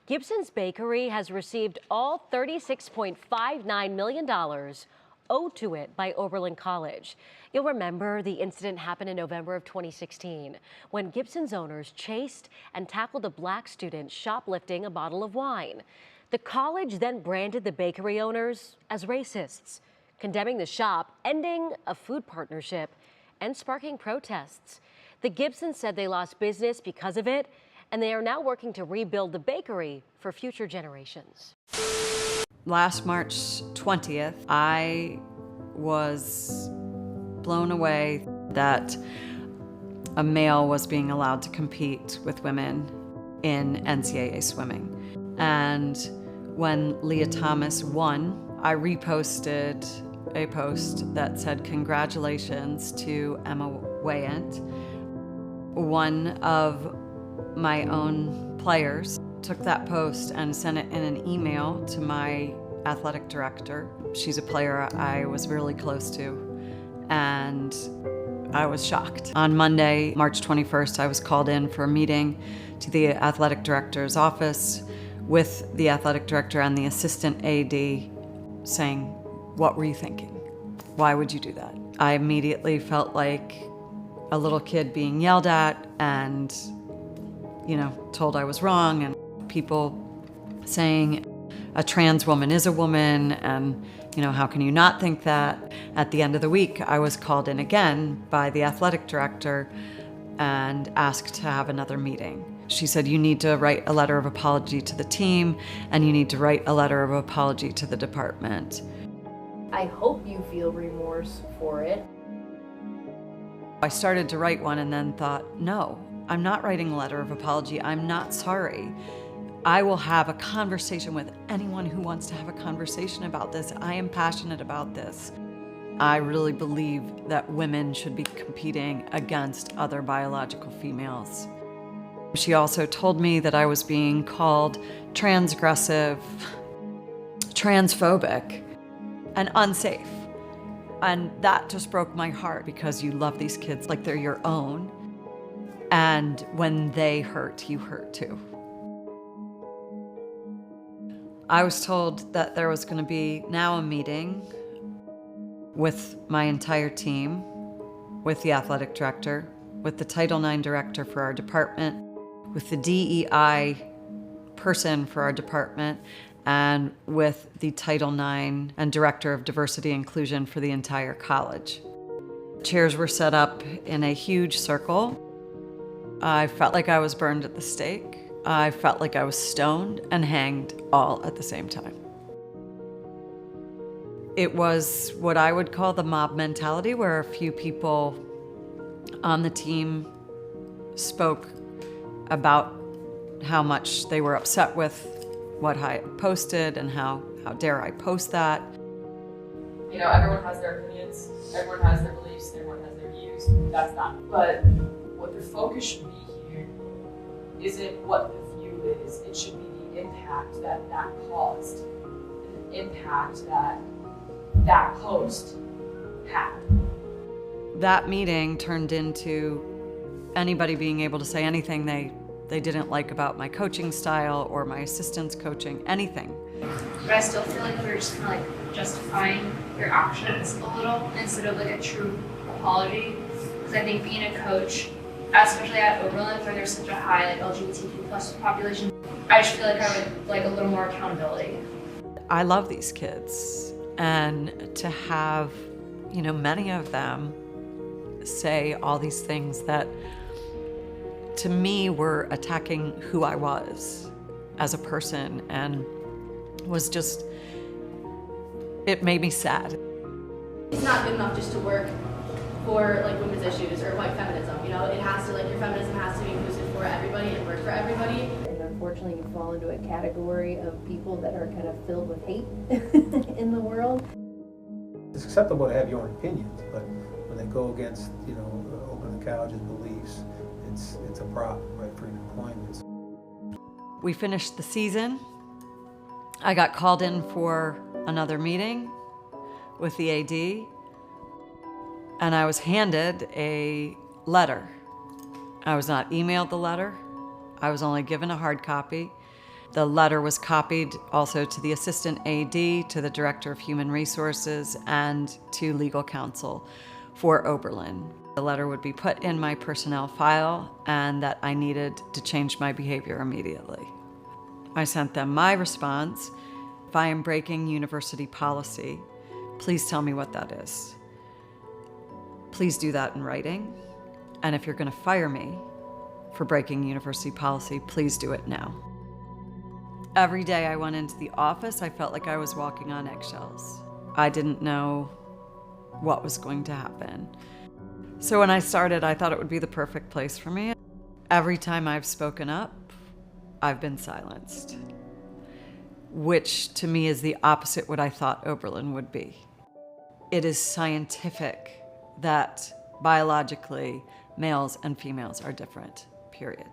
Gibson's Bakery has received all $36.59 million owed to it by Oberlin College. You'll remember the incident happened in November of 2016 when Gibson's owners chased and tackled a black student shoplifting a bottle of wine. The college then branded the bakery owners as racists, condemning the shop, ending a food partnership, and sparking protests. The Gibsons said they lost business because of it, and they are now working to rebuild the bakery for future generations. Last March 20th, I was blown away that a male was being allowed to compete with women in NCAA swimming. And when Leah Thomas won, I reposted a post that said, "Congratulations to Emma Wayant." One of my own players took that post and sent it in an email to my athletic director. She's a player I was really close to, and I was shocked. On Monday, March 21st, I was called in for a meeting to the athletic director's office with the athletic director and the assistant AD saying, "What were you thinking? Why would you do that?" I immediately felt like a little kid being yelled at and, told I was wrong, and people saying a trans woman is a woman, and how can you not think that? At the end of the week, I was called in again by the athletic director and asked to have another meeting. She said, "You need to write a letter of apology to the team, and you need to write a letter of apology to the department." I hope you feel remorse for it. I started to write one and then thought, no, I'm not writing a letter of apology. I'm not sorry. I will have a conversation with anyone who wants to have a conversation about this. I am passionate about this. I really believe that women should be competing against other biological females. She also told me that I was being called transgressive, transphobic, and unsafe. And that just broke my heart, because you love these kids like they're your own. And when they hurt, you hurt too. I was told that there was going to be now a meeting with my entire team, with the athletic director, with the Title IX director for our department, with the DEI person for our department, and with the Title IX and Director of Diversity Inclusion for the entire college. Chairs were set up in a huge circle. I felt like I was burned at the stake. I felt like I was stoned and hanged all at the same time. It was what I would call the mob mentality, where a few people on the team spoke about how much they were upset with what I posted and how dare I post that. Everyone has their opinions, everyone has their beliefs, everyone has their views. That's that. But what the focus should be here isn't what the view is. It should be the impact that caused, and the impact that post had. That meeting turned into anybody being able to say anything they didn't like about my coaching style or my assistants coaching, anything. But I still feel like they're just kind of justifying their actions a little instead of a true apology. Because I think being a coach, especially at Oberlin, where there's such a high LGBTQ plus population, I just feel like I would like a little more accountability. I love these kids, and to have, many of them say all these things that to me were attacking who I was as a person, and was just, it made me sad. It's not good enough just to work for women's issues or white feminism. It has to, your feminism has to be inclusive for everybody and work for everybody. And unfortunately, you fall into a category of people that are kind of filled with hate in the world. It's acceptable to have your own opinions, but when they go against, Oberlin College's beliefs, it's a problem, right, for employment. We finished the season. I got called in for another meeting with the AD, and I was handed a letter. I was not emailed the letter. I was only given a hard copy. The letter was copied also to the assistant AD, to the director of human resources, and to legal counsel for Oberlin. The letter would be put in my personnel file and that I needed to change my behavior immediately. I sent them my response. If I am breaking university policy, please tell me what that is. Please do that in writing. And if you're going to fire me for breaking university policy, please do it now. Every day I went into the office, I felt like I was walking on eggshells. I didn't know what was going to happen. So when I started, I thought it would be the perfect place for me. Every time I've spoken up, I've been silenced, which to me is the opposite what I thought Oberlin would be. It is scientific that biologically males and females are different, period.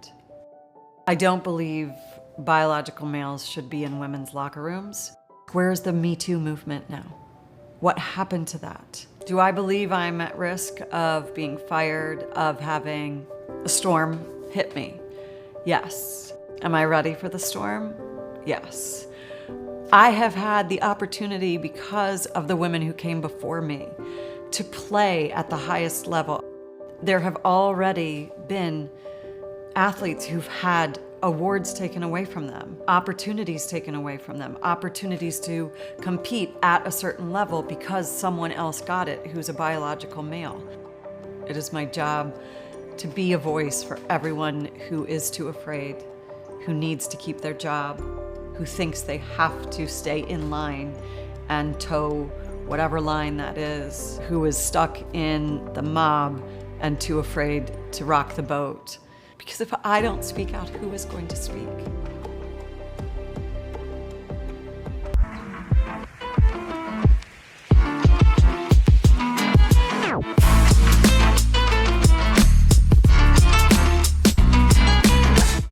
I don't believe biological males should be in women's locker rooms. Where's the Me Too movement now? What happened to that? Do I believe I'm at risk of being fired, of having a storm hit me? Yes. Am I ready for the storm? Yes. I have had the opportunity, because of the women who came before me, to play at the highest level. There have already been athletes who've had awards taken away from them, opportunities taken away from them, opportunities to compete at a certain level because someone else got it who's a biological male. It is my job to be a voice for everyone who is too afraid, who needs to keep their job, who thinks they have to stay in line and toe whatever line that is, who is stuck in the mob and too afraid to rock the boat. Because if I don't speak out, who is going to speak?